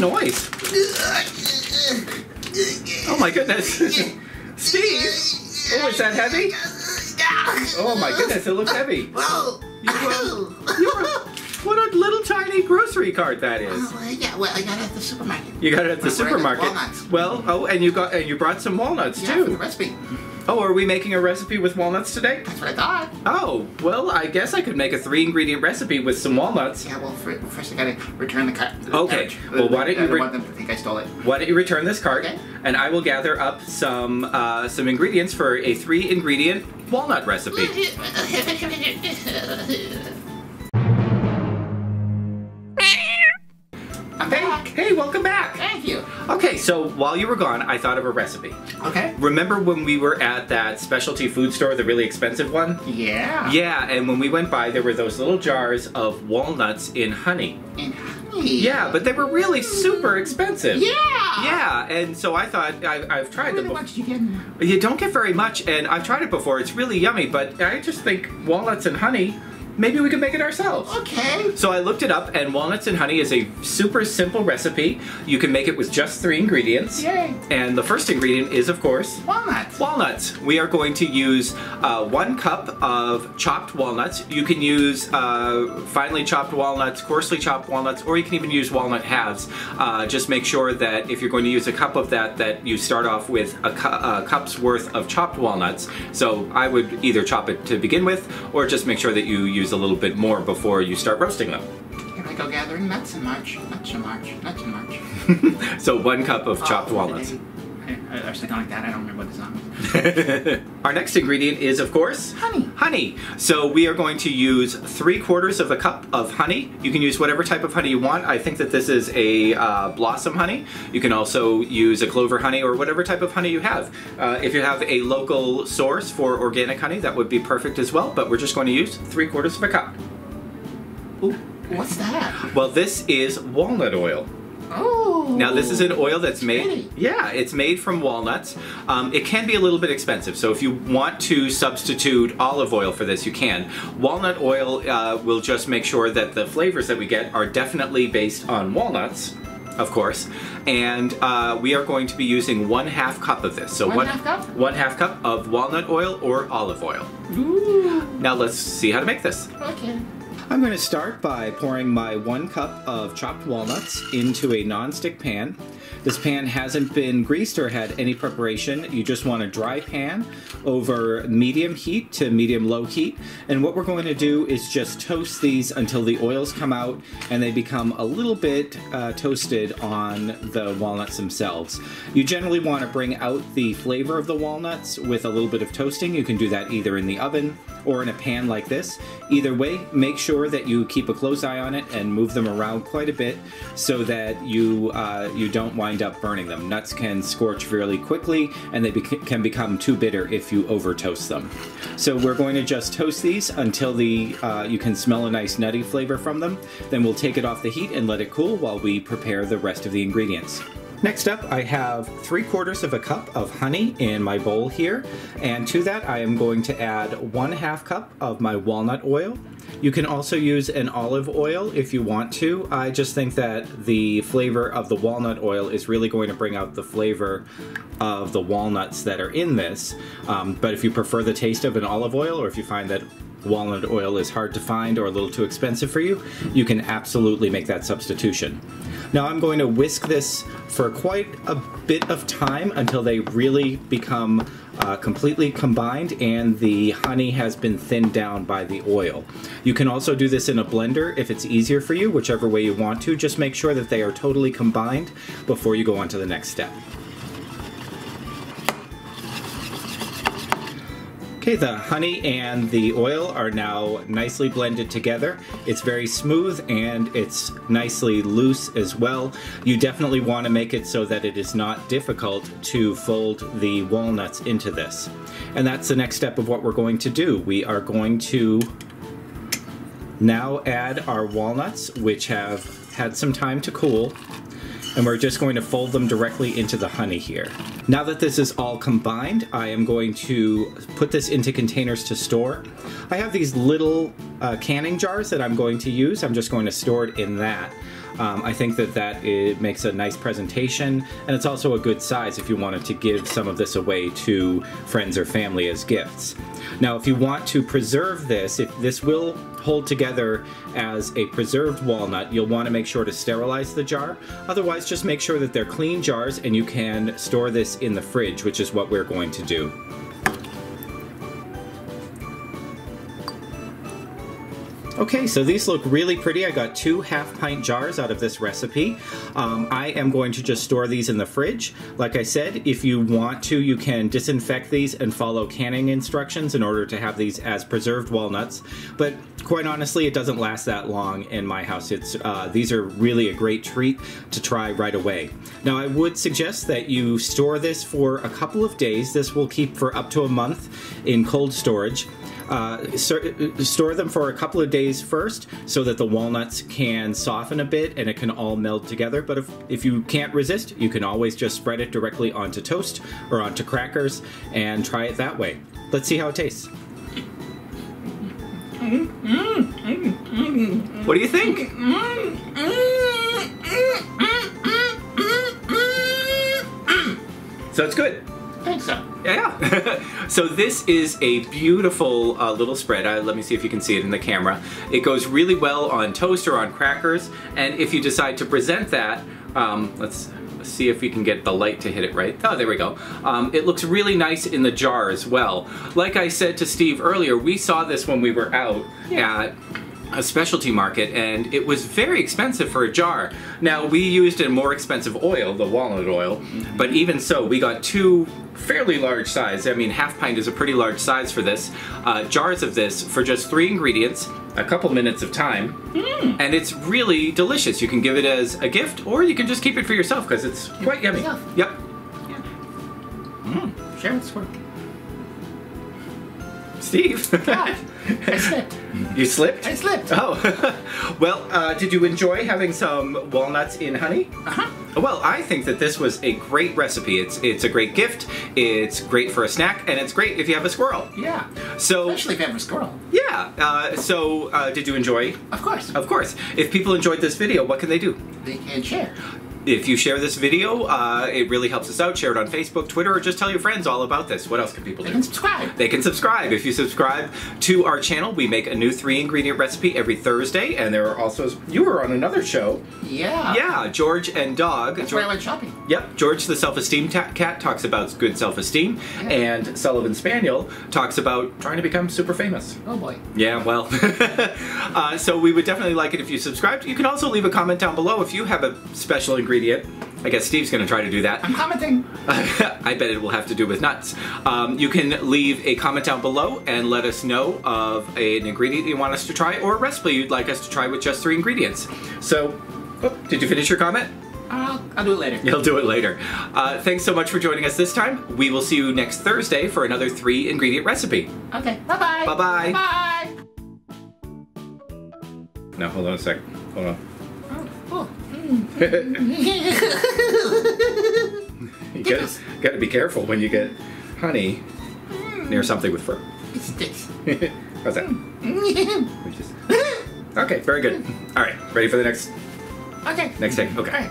that noise? Oh my goodness. Steve! Oh, is that heavy? Oh my goodness, it looks heavy. What a little tiny grocery cart that is. Yeah, well, I got it at the supermarket. You got it at the supermarket. Walnuts. Well, oh, and you brought some walnuts Yeah, too. for the recipe. Oh, are we making a recipe with walnuts today? That's what I thought. Oh, well, I guess I could make a 3-ingredient recipe with some walnuts. Yeah, well, first I gotta return the cart. Okay. Well, why don't you? I don't want them to think I stole it. Why don't you return this cart, Okay. and I will gather up some ingredients for a 3-ingredient walnut recipe. I'm back. Hey, welcome back. Thank you. Okay, so while you were gone, I thought of a recipe. Okay. Remember when we were at that specialty food store, the really expensive one? Yeah. Yeah, and when we went by, there were those little jars of walnuts in honey. In honey. Yeah, but they were really super expensive. Yeah. Yeah, and so I thought, I've tried them. How much do you get in there? You don't get very much, and I've tried it before. It's really yummy, but I just think walnuts and honey, maybe we can make it ourselves. Okay. So I looked it up, and walnuts and honey is a super simple recipe. You can make it with just 3 ingredients. Yay. And the first ingredient is, of course, Walnuts. walnuts. We are going to use 1 cup of chopped walnuts. You can use finely chopped walnuts, coarsely chopped walnuts, or you can even use walnut halves. Just make sure that if you're going to use a cup of that you start off with a cup's worth of chopped walnuts. So I would either chop it to begin with, or just make sure that you use a little bit more before you start roasting them. Here I go gathering nuts in March. Nuts in March. Nuts in March. So 1 cup of chopped walnuts. Or something like that. I don't remember what the song is. Our next ingredient is, of course, honey. Honey. So we are going to use 3/4 of a cup of honey. You can use whatever type of honey you want. I think that this is a blossom honey. You can also use a clover honey or whatever type of honey you have. If you have a local source for organic honey, that would be perfect as well, but we're just going to use 3/4 of a cup. Ooh, what's that? Well, this is walnut oil. Oh. Now this is an oil that's made, pretty. yeah, it's made from walnuts. It can be a little bit expensive, so if you want to substitute olive oil for this, you can. Walnut oil will just make sure that the flavors that we get are definitely based on walnuts, of course, and we are going to be using 1/2 cup of this. So 1/2 cup? 1/2 cup of walnut oil or olive oil. Ooh. Now let's see how to make this. Okay. I'm going to start by pouring my 1 cup of chopped walnuts into a non-stick pan. This pan hasn't been greased or had any preparation. You just want a dry pan over medium heat to medium-low heat. And what we're going to do is just toast these until the oils come out and they become a little bit toasted on the walnuts themselves. You generally want to bring out the flavor of the walnuts with a little bit of toasting. You can do that either in the oven or in a pan like this. Either way, make sure that you keep a close eye on it and move them around quite a bit so that you don't wind up burning them. Nuts can scorch fairly quickly and they can become too bitter if you over toast them. So we're going to just toast these until you can smell a nice nutty flavor from them. Then we'll take it off the heat and let it cool while we prepare the rest of the ingredients. Next up, I have 3/4 of a cup of honey in my bowl here, and to that I am going to add 1/2 cup of my walnut oil. You can also use an olive oil if you want to. I just think that the flavor of the walnut oil is really going to bring out the flavor of the walnuts that are in this. But if you prefer the taste of an olive oil, or if you find that walnut oil is hard to find or a little too expensive for you, you can absolutely make that substitution. Now I'm going to whisk this for quite a bit of time until they really become completely combined and the honey has been thinned down by the oil. You can also do this in a blender if it's easier for you, whichever way you want to. Just make sure that they are totally combined before you go on to the next step. Okay, the honey and the oil are now nicely blended together. It's very smooth and it's nicely loose as well. You definitely want to make it so that it is not difficult to fold the walnuts into this. And that's the next step of what we're going to do. We are going to now add our walnuts, which have had some time to cool. And we're just going to fold them directly into the honey here. Now that this is all combined, I am going to put this into containers to store. I have these little canning jars that I'm going to use. I'm just going to store it in that. I think that it makes a nice presentation, and it's also a good size if you wanted to give some of this away to friends or family as gifts. Now, if you want to preserve this, if this will hold together as a preserved walnut, you'll want to make sure to sterilize the jar. Otherwise, just make sure that they're clean jars and you can store this in the fridge, which is what we're going to do. Okay, so these look really pretty. I got 2 half-pint jars out of this recipe. I am going to just store these in the fridge. Like I said, if you want to, you can disinfect these and follow canning instructions in order to have these as preserved walnuts. But quite honestly, it doesn't last that long in my house. These are really a great treat to try right away. Now, I would suggest that you store this for a couple of days. This will keep for up to a month in cold storage. Store them for a couple of days first so that the walnuts can soften a bit and it can all meld together. But if you can't resist, you can always just spread it directly onto toast or onto crackers and try it that way. Let's see how it tastes. What do you think? So it's good. I think so. Yeah. So this is a beautiful little spread. Let me see if you can see it in the camera. It goes really well on toast or on crackers. And if you decide to present that, let's see if we can get the light to hit it right. Oh, there we go. It looks really nice in the jar as well. Like I said to Steve earlier, we saw this when we were out at a specialty market, and it was very expensive for a jar. Now, we used a more expensive oil, the walnut oil, but even so, we got 2 fairly large size. I mean, half pint is a pretty large size for this. Jars of this for just 3 ingredients, a couple minutes of time, and it's really delicious. You can give it as a gift, or you can just keep it for yourself because it's quite yummy. Yep. Yeah. Share its work. Steve. God, I slipped. You slipped? I slipped. Oh. Well, did you enjoy having some walnuts in honey? Uh-huh. Well, I think that this was a great recipe. It's a great gift, it's great for a snack, and it's great if you have a squirrel. Yeah. So, especially if you have a squirrel. Yeah. Did you enjoy? Of course. Of course. If people enjoyed this video, what can they do? They can share. If you share this video, it really helps us out. Share it on Facebook, Twitter, or just tell your friends all about this. What else can people do? They can subscribe. They can subscribe. If you subscribe to our channel, we make a new 3-ingredient recipe every Thursday, and there are also... You were on another show. Yeah. Yeah, George and Dog. That's where I went shopping. Yep, George the self-esteem cat talks about good self-esteem, and Sullivan Spaniel talks about trying to become super famous. Oh boy. Yeah, well, so we would definitely like it if you subscribed. You can also leave a comment down below if you have a special ingredient. I guess Steve's going to try to do that. I'm commenting. I bet it will have to do with nuts. You can leave a comment down below and let us know of an ingredient you want us to try or a recipe you'd like us to try with just 3 ingredients. So, did you finish your comment? I'll do it later. You'll do it later. Thanks so much for joining us this time. We will see you next Thursday for another 3-ingredient recipe. Okay, bye-bye. Bye-bye. Bye. Now, hold on a sec. Hold on. Oh. You gotta be careful when you get honey near something with fur. It sticks. How's that? Okay, very good. All right, ready for the next Okay. take? Okay. All right.